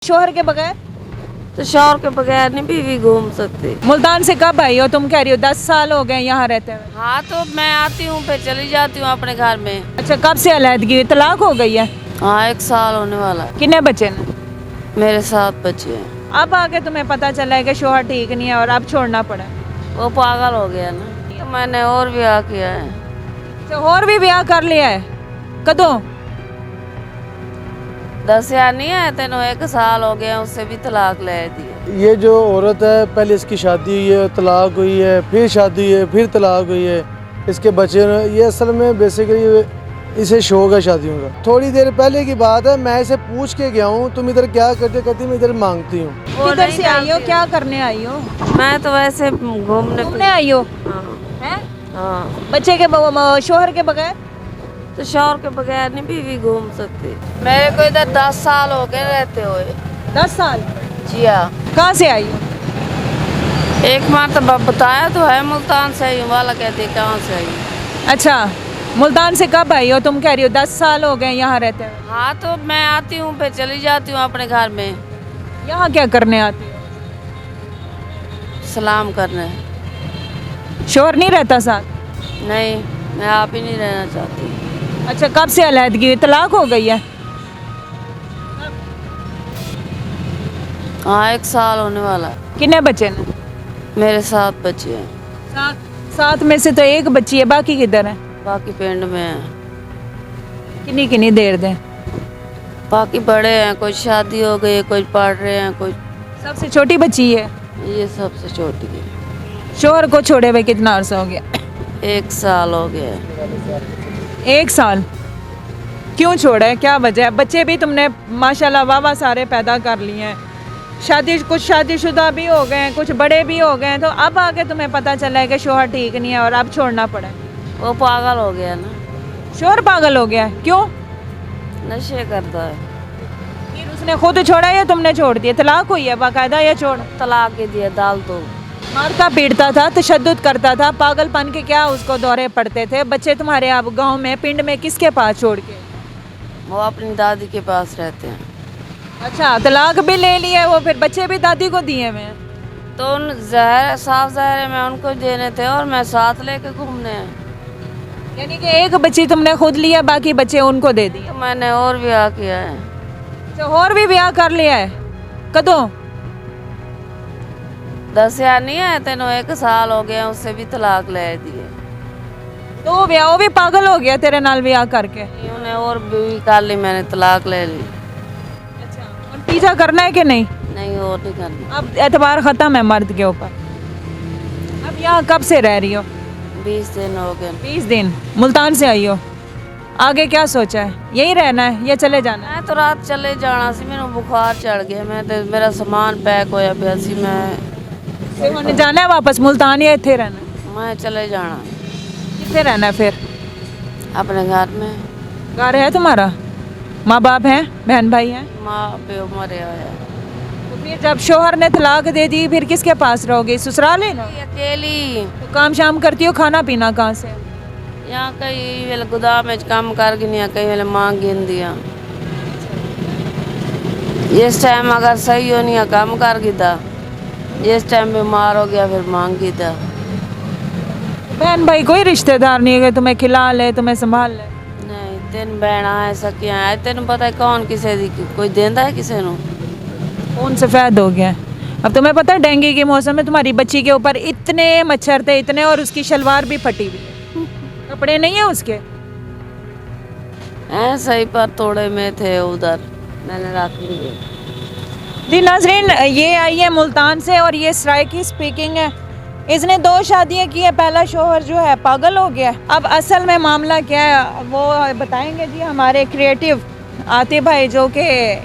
शोहर के बगैर? तो शौहर के बगैर नहीं बीवी घूम सकती। मुल्तान से कब आई हो? तुम कह रही हो 10 साल हो गए यहाँ रहते हुए। हाँ तो मैं आती हूँ फिर चली जाती हूँ अपने घर में। अच्छा, कब से अलहदगी हुई? तलाक हो गई है? हाँ 1 साल होने वाला है। कितने बच्चे ने? मेरे 7 बच्चे हैं। अब आके तुम्हें पता चला है कि शोहर ठीक नहीं है और अब छोड़ना पड़ा? वो पागल हो गया ना, तो मैंने और ब्याह किया है। तो और भी ब्याह कर लिया है? कदों? 10 यार नहीं है तेनों 1 साल हो गया, उससे भी तलाक ले दी। ये जो औरत है, पहले इसकी शादी हुई है, तलाक हुई है, फिर शादी हुई है, फिर तलाक हुई है, इसके बच्चे ये असल में बेसिकली इसे शौक है शादियों का। थोड़ी देर पहले की बात है, मैं इसे पूछ के गया हूँ तुम इधर क्या करते, कहती मैं इधर मांगती हूँ। किधर से आई हो? क्या करने आई हो? मैं तो वैसे घूमने आई हो? हाँ हैं? हाँ। बच्चे के शोहर के बगैर? तो शौहर के बगैर नहीं बीवी घूम सकती। मेरे को इधर 10 साल हो गए रहते हुए। 10 साल? जी हाँ। कहाँ से आई हो? एक बार तो बताया तो है, मुल्तान से आई हूँ, वाला कहती है कहाँ से आई हूँ। अच्छा, मुल्तान से कब आई हो? तुम कह रही हो 10 साल हो गए यहाँ रहते हुए। हाँ तो मैं आती हूँ फिर चली जाती हूँ अपने घर में यहाँ क्या करने आती हो? सलाम करने। शोहर नहीं रहता साथ? नहीं, मैं आप ही नहीं रहना चाहती। अच्छा, कब से अलहदगी हुई? तलाक हो गई है? हाँ 1 साल होने वाला है। कितने बच्चे ने? मेरे 7 बच्चे हैं। 7 में से तो एक बच्ची है, बाकी किधर है? बाकी पिंड में हैं। कितनी कितनी देर दें? बाकी बड़े हैं, कोई शादी हो गई, कोई पढ़ रहे हैं, कोई। सबसे छोटी बच्ची है? ये सबसे छोटी है। शोहर को छोड़े हुए कितना अर्सा हो गया? 1 साल हो गया है। 1 साल? क्यों छोड़ा है? क्या वजह है? बच्चे भी तुमने माशाल्लाह वाह सारे पैदा कर लिए हैं, कुछ शादीशुदा भी हो गए हैं, कुछ बड़े भी हो गए हैं, तो अब आके तुम्हें पता चला है कि शोहर ठीक नहीं है और अब छोड़ना पड़ा है। वो पागल हो गया ना, शोहर पागल हो गया है? क्यों? नशे करता है। फिर उसने खुद छोड़ा या तुमने छोड़ दिया? तलाक हुई है बाकायदा या छोड़? तलाक ही दिया, दाल तो। मारता पीटता था, तशद्दुद करता था, पागलपन के क्या उसको दौरे पड़ते थे? बच्चे तुम्हारे अब गांव में पिंड में किसके पास छोड़ के? वो अपनी दादी के पास रहते हैं। अच्छा, तलाक भी ले लिया वो, फिर बच्चे भी दादी को दिए हुए हैं? तो उन जहर साफ जहर में उनको देने थे और मैं साथ लेके घूमने हैं। यानी कि एक बच्ची तुमने खुद लिया, बाकी बच्चे उनको दे दिए? तो मैंने और ब्याह किया है। तो और भी ब्याह कर लिया है? कदों? 10 यार नहीं है तेनों 1 साल हो गया, उससे भी तलाक ले दिए। तो वो ब्याह, वो भी पागल हो गया तेरे नाल ब्याह करके? उन्हें और भी कर ली, मैंने तलाक ले ली। अच्छा, और पीछा करना है कि नहीं? नहीं और नहीं करनी। अब एतबार खत्म है मर्द के ऊपर। अब यहाँ कब से रह रही हो? 20 दिन हो गए। 20 दिन? मुल्तान से आई हो? आगे क्या सोचा है? यही रहना है या चले जाना है? मैं तो रात चले जाना सी, मेनू बुखार चढ़ गया, मैं तो मेरा सामान पैक होया पिया सी। फिर उन्हें जाना है वापस मुल्तान या इत्थे रहना है? मैं चले जाना कितने रहना है फिर? अपने घर में। घर है तुम्हारा? माँ बाप हैं? बहन भाई हैं? माँ प्यो मरे होया। तो फिर जब शोहर ने तलाक दे दी फिर किसके पास रहोगे? ससुराल है ना? अकेली तो काम शाम करती हो, खाना पीना कहाँ से? यहाँ कई वेले गोदाम में काम कर गिनिया, कई वेले मांग गिन दिया। जिस टाइम अगर सही हो नहीं काम कर गिदा, जिस टाइम बीमार हो गया फिर मांग गिदा। बहन भाई कोई रिश्तेदार नहीं है कि तुम्हें खिला ले, तुम्हें संभाल ले? नहीं, 3 भैणा है, सखियां है। तेन पता है कौन किसे दी, कोई देंदा है किसे नु? खून सफ़ेद हो गया है। अब तुम्हें पता है डेंगू के मौसम में तुम्हारी बच्ची के ऊपर इतने मच्छर थे, इतने, और उसकी शलवार भी फटी हुई है, कपड़े नहीं है उसके। ऐसा ही पर थोड़े में थे उधर, मैंने रख लिए। जी नाज़रीन, ये आई है मुल्तान से और ये सराय की स्पीकिंग है। इसने 2 शादियां की है, पहला शोहर जो है पागल हो गया। अब असल में मामला क्या है वो बताएंगे जी हमारे क्रिएटिव आतिफ भाई, जो कि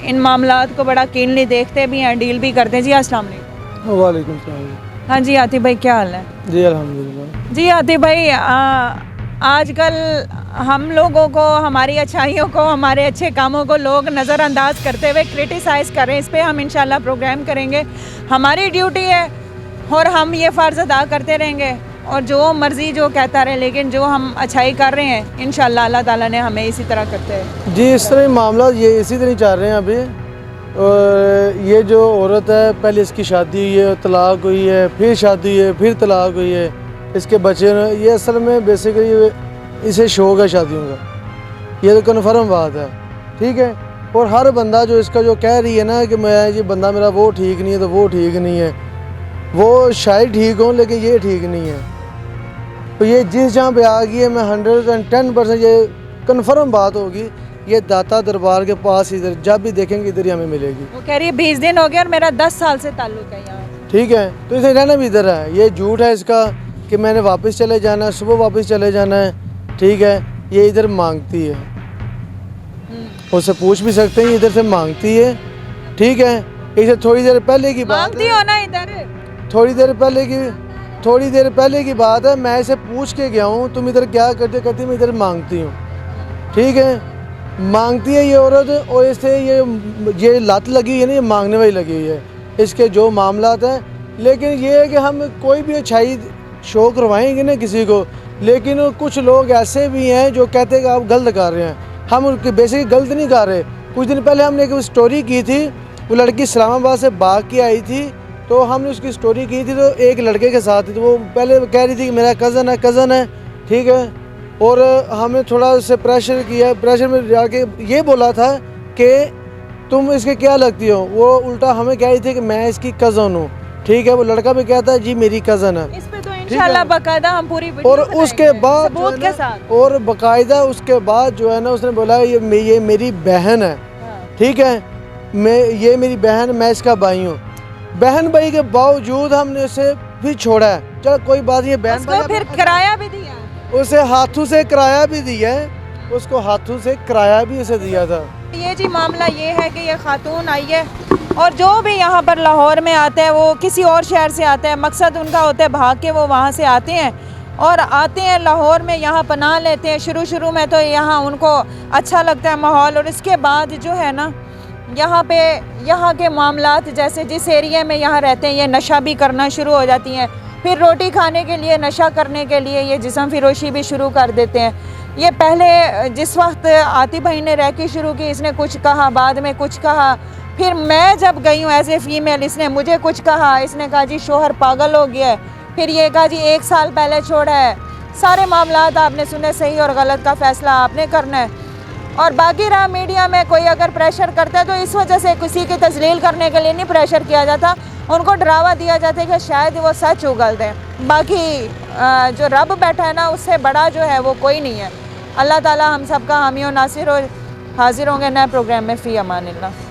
इन मामलात को बड़ा कीनली देखते भी हैं, डील भी करते हैं। जी अस्सलाम वालेकुम। वालेकुम सलाम। हाँ जी आतिफ भाई, क्या हाल है? जी अल्हम्दुलिल्लाह। जी आतिफ भाई, आजकल हम लोगों को, हमारी अच्छाइयों को, हमारे अच्छे कामों को लोग नज़रअंदाज करते हुए क्रिटिसाइज़ कर रहे हैं। इस पर हम इंशाल्लाह प्रोग्राम करेंगे। हमारी ड्यूटी है और हम ये फ़र्ज़ अदा करते रहेंगे, और जो मर्ज़ी जो कहता रहे, लेकिन जो हम अच्छाई कर रहे हैं इंशाल्लाह अल्लाह ताला ने हमें इसी तरह करते हैं। जी इस तरह ही मामला ये इसी तरह ही चल रहे हैं अभी। और ये जो औरत है, पहले इसकी शादी हुई है, तलाक हुई है, फिर शादी हुई है, फिर तलाक हुई है, इसके बच्चे, ये असल में बेसिकली इसे शौक है शादियों का, ये तो कन्फर्म बात है, ठीक है। और हर बंदा जो इसका जो कह रही है ना कि मैं ये बंदा मेरा वो ठीक नहीं है, तो वो ठीक नहीं है, वो शायद ठीक हो लेकिन ये ठीक नहीं है। तो ये जिस जहाँ पे आ गई है, मैं 110% ये कन्फर्म बात होगी, ये दाता दरबार के पास इधर जब भी देखेंगे इधर ही हमें मिलेगी। वो कह रही है 20 दिन हो गए और मेरा 10 साल से ताल्लुक है यहाँ। ठीक है, तो इसे रहना भी इधर है। ये झूठ है इसका कि मैंने वापस चले जाना है, सुबह वापस चले जाना है, ठीक है। ये इधर मांगती है, उससे पूछ भी सकते हैं, इधर से मांगती है, ठीक है। इसे थोड़ी देर पहले की बात मांगती हो ना इधर, थोड़ी देर पहले की बात है, मैं इसे पूछ के गया हूँ तुम इधर क्या करते, कहती मैं इधर मांगती हूँ, ठीक है। मांगती है ये औरत, और इससे ये लत लगी हुई है ना, ये मांगने वाली लगी हुई है, इसके जो मामलात हैं। लेकिन ये है कि हम कोई भी अच्छाई शो करवाएंगे ना किसी को, लेकिन कुछ लोग ऐसे भी हैं जो कहते हैं कि आप गलत कर रहे हैं। हम उनके बेसिकली गलत नहीं कर रहे। कुछ दिन पहले हमने एक स्टोरी की थी, वो लड़की इस्लामाबाद से भाग के आई थी, तो हमने उसकी स्टोरी की थी, तो एक लड़के के साथ थी, तो वो पहले कह रही थी कि मेरा कज़न है, ठीक है। और हमने थोड़ा उससे प्रेशर किया, प्रेशर में जाके ये बोला था कि तुम इसके क्या लगती हो, वो उल्टा हमें कह रही थी कि मैं इसकी कज़न हूँ, ठीक है। वो लड़का भी कहता है जी मेरी कज़न है। इस पे तो इंशाल्लाह बाकायदा हम पूरी वीडियो और उसके बाद सबूत के साथ, और बाकायदा उसके बाद जो है ना, उसने बोला ये मेरी बहन है, ठीक है, ये मेरी बहन, मैं इसका भाई हूँ। बहन भाई के बावजूद हमने उसे भी छोड़ा है, चलो कोई बात नहीं, बहन उसको भाई फिर किराया भी दिया, उसे हाथों से किराया भी दिया है, उसको हाथों से किराया भी उसे दिया था। ये जी मामला ये है कि ये खातून आई है, और जो भी यहाँ पर लाहौर में आता है वो किसी और शहर से आता है, मकसद उनका होता है भाग के वो वहाँ से आते हैं और आते हैं लाहौर में, यहाँ पनाह लेते हैं। शुरू में तो यहाँ उनको अच्छा लगता है माहौल, और इसके बाद जो है ना, यहाँ के मामलात, जैसे जिस एरिया में यहाँ रहते हैं, ये नशा भी करना शुरू हो जाती हैं, फिर रोटी खाने के लिए, नशा करने के लिए ये जिस्म फिरोशी भी शुरू कर देते हैं। ये पहले जिस वक्त आतिफ भाई ने रैकी शुरू की, इसने कुछ कहा, बाद में कुछ कहा, फिर मैं जब गई हूँ एज ए फ़ीमेल, इसने मुझे कुछ कहा, इसने कहा जी शोहर पागल हो गया है, फिर ये कहा जी 1 साल पहले छोड़ा है। सारे मामलात आपने सुने, सही और गलत का फ़ैसला आपने करना है। और बाकी रहा मीडिया में कोई अगर प्रेशर करता है तो इस वजह से किसी की तजलील करने के लिए नहीं प्रेशर किया जाता, उनको डरावा दिया जाता है कि शायद वो सच उगल दें। बाकी जो रब बैठा है ना, उससे बड़ा जो है वो कोई नहीं है। अल्लाह ताला हम सबका हामी और नासिर, और हाजिर होंगे नए प्रोग्राम में। फ़ी अमानिल्लाह।